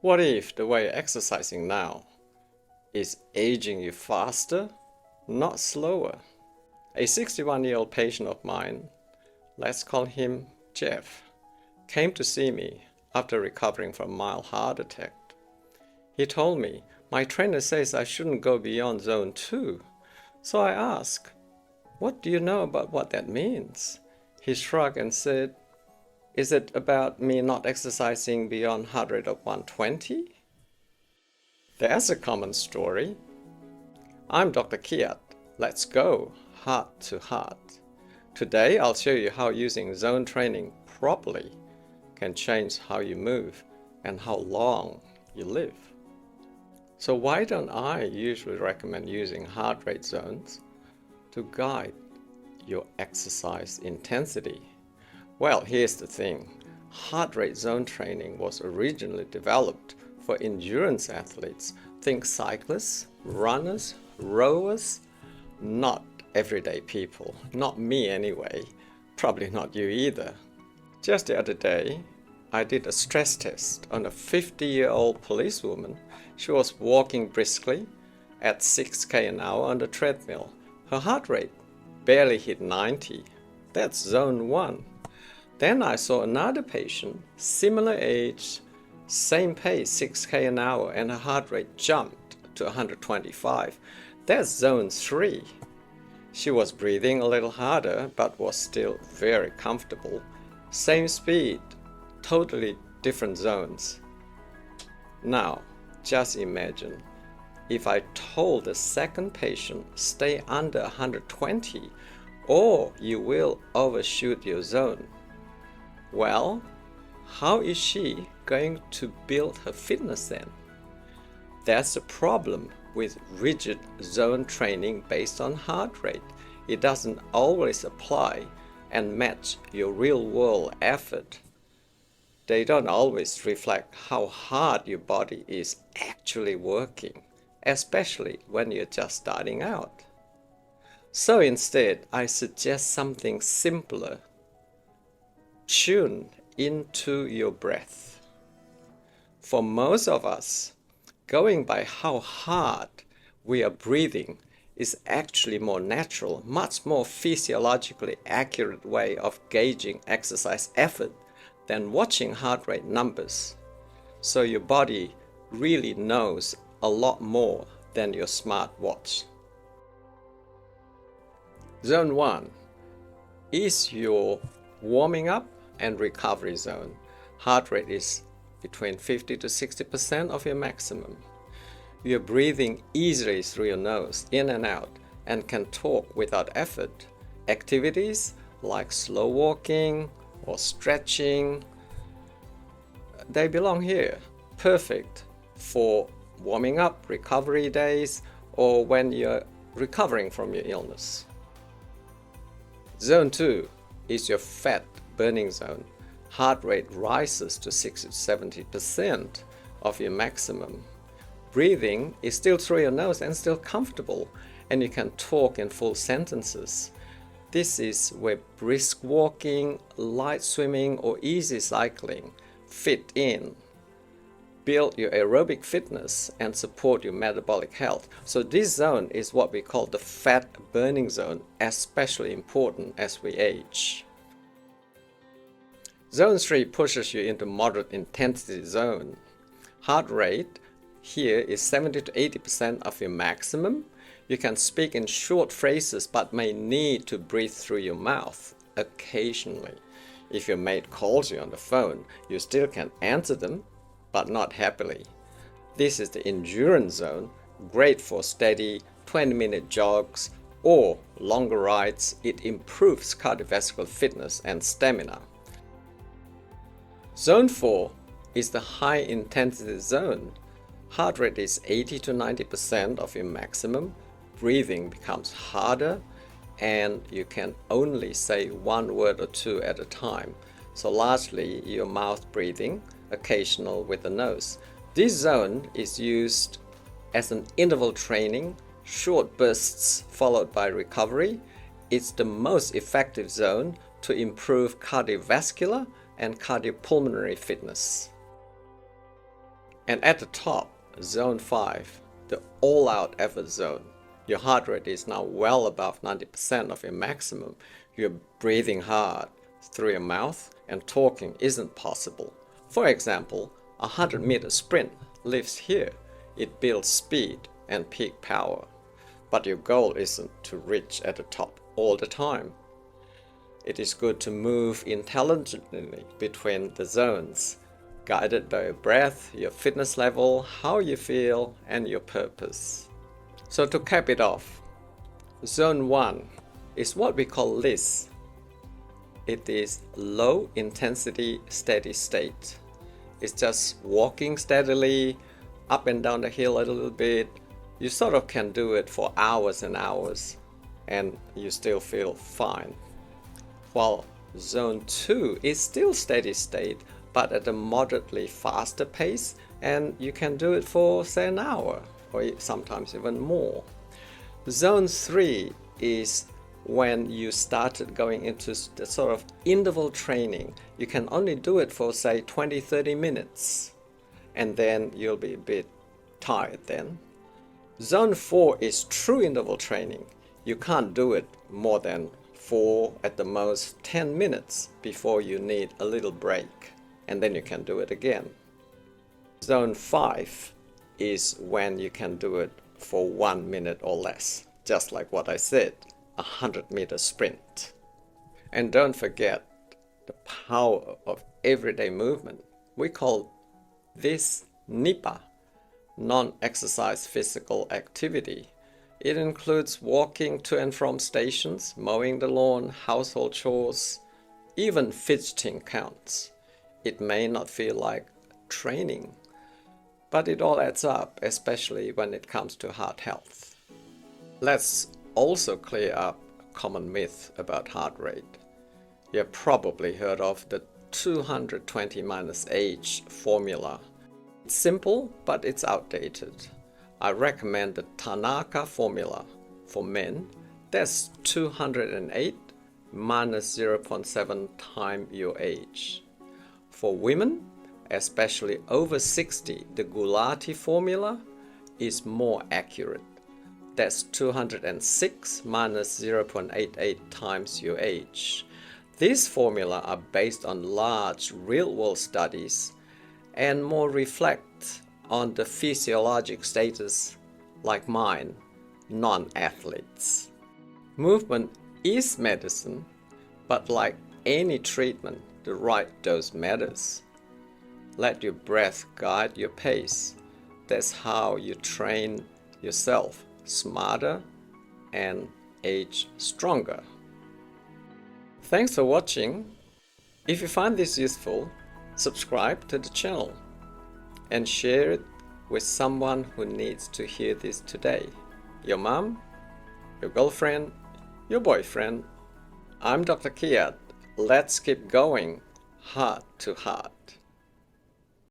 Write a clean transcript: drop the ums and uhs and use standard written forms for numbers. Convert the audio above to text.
What if the way you're exercising now is aging you faster, not slower? A 61-year-old patient of mine, let's call him Jeff, came to see me after recovering from a mild heart attack. He told me, my trainer says I shouldn't go beyond zone 2. So I asked, what do you know about what that means? He shrugged and said, is it about me not exercising beyond heart rate of 120? That's a common story. I'm Dr. Kiat. Let's go heart to heart. Today I'll show you how using zone training properly can change how you move and how long you live. So why don't I usually recommend using heart rate zones to guide your exercise intensity? Well, here's the thing. Heart rate zone training was originally developed for endurance athletes. Think cyclists, runners, rowers, not everyday people. Not me anyway. Probably not you either. Just the other day, I did a stress test on a 50-year-old policewoman. She was walking briskly at 6k an hour on the treadmill. Her heart rate barely hit 90. That's zone 1. Then I saw another patient, similar age, same pace, 6k an hour, and her heart rate jumped to 125. That's zone 3. She was breathing a little harder, but was still very comfortable. Same speed, totally different zones. Now, just imagine if I told the second patient, stay under 120, or you will overshoot your zone. Well, how is she going to build her fitness then? That's the problem with rigid zone training based on heart rate. It doesn't always apply and match your real-world effort. They don't always reflect how hard your body is actually working, especially when you're just starting out. So instead, I suggest something simpler. Tune into your breath. For most of us, going by how hard we are breathing is actually more natural, much more physiologically accurate way of gauging exercise effort than watching heart rate numbers. So your body really knows a lot more than your smartwatch. Zone 1 is your warming up and recovery zone. Heart rate is between 50 to 60% of your maximum. You're breathing easily through your nose, in and out, and can talk without effort. Activities like slow walking or stretching, they belong here. Perfect for warming up, recovery days, or when you're recovering from your illness. Zone 2 is your fat burning zone. Heart rate rises to 60 to 70% of your maximum. Breathing is still through your nose and still comfortable, and you can talk in full sentences. This is where brisk walking, light swimming, or easy cycling fit in. Build your aerobic fitness and support your metabolic health. So this zone is what we call the fat burning zone, especially important as we age. Zone 3 pushes you into moderate intensity zone. Heart rate here is 70 to 80% of your maximum. You can speak in short phrases but may need to breathe through your mouth occasionally. If your mate calls you on the phone, you still can answer them, but not happily. This is the endurance zone, great for steady 20-minute jogs or longer rides. It improves cardiovascular fitness and stamina. Zone 4 is the high intensity zone. Heart rate is 80 to 90% of your maximum. Breathing becomes harder and you can only say one word or two at a time. So largely your mouth breathing, occasional with the nose. This zone is used as an interval training, short bursts followed by recovery. It's the most effective zone to improve cardiovascular and cardiopulmonary fitness. And at the top, zone 5, the all-out effort zone, your heart rate is now well above 90% of your maximum. You're breathing hard through your mouth and talking isn't possible. For example, a 100-meter sprint lives here. It builds speed and peak power. But your goal isn't to reach at the top all the time. It is good to move intelligently between the zones, guided by your breath, your fitness level, how you feel, and your purpose. So to cap it off, zone 1 is what we call LISS. It is low intensity steady state. It's just walking steadily up and down the hill a little bit. You sort of can do it for hours and hours and you still feel fine. While zone 2 is still steady state, but at a moderately faster pace, and you can do it for say an hour or sometimes even more. Zone 3 is when you started going into the sort of interval training. You can only do it for say 20-30 minutes and then you'll be a bit tired then. Zone 4 is true interval training. You can't do it more than 4, at the most 10 minutes before you need a little break, and then you can do it again. Zone 5 is when you can do it for 1 minute or less, just like what I said, a 100-meter sprint. And don't forget the power of everyday movement. We call this NIPA, non-exercise physical activity. It includes walking to and from stations, mowing the lawn, household chores, even fidgeting counts. It may not feel like training, but it all adds up, especially when it comes to heart health. Let's also clear up a common myth about heart rate. You've probably heard of the 220 minus age formula. It's simple, but it's outdated. I recommend the Tanaka formula for men. That's 208 minus 0.7 times your age. For women, especially over 60, the Gulati formula is more accurate. That's 206 minus 0.88 times your age. These formula are based on large real-world studies and more reflect on the physiologic status like mine, non-athletes. Movement is medicine, but like any treatment, the right dose matters. Let your breath guide your pace. That's how you train yourself smarter and age stronger. Thanks for watching. If you find this useful, subscribe to the channel and share it with someone who needs to hear this today. Your mom, your girlfriend, your boyfriend. I'm Dr. Kiat. Let's keep going heart to heart.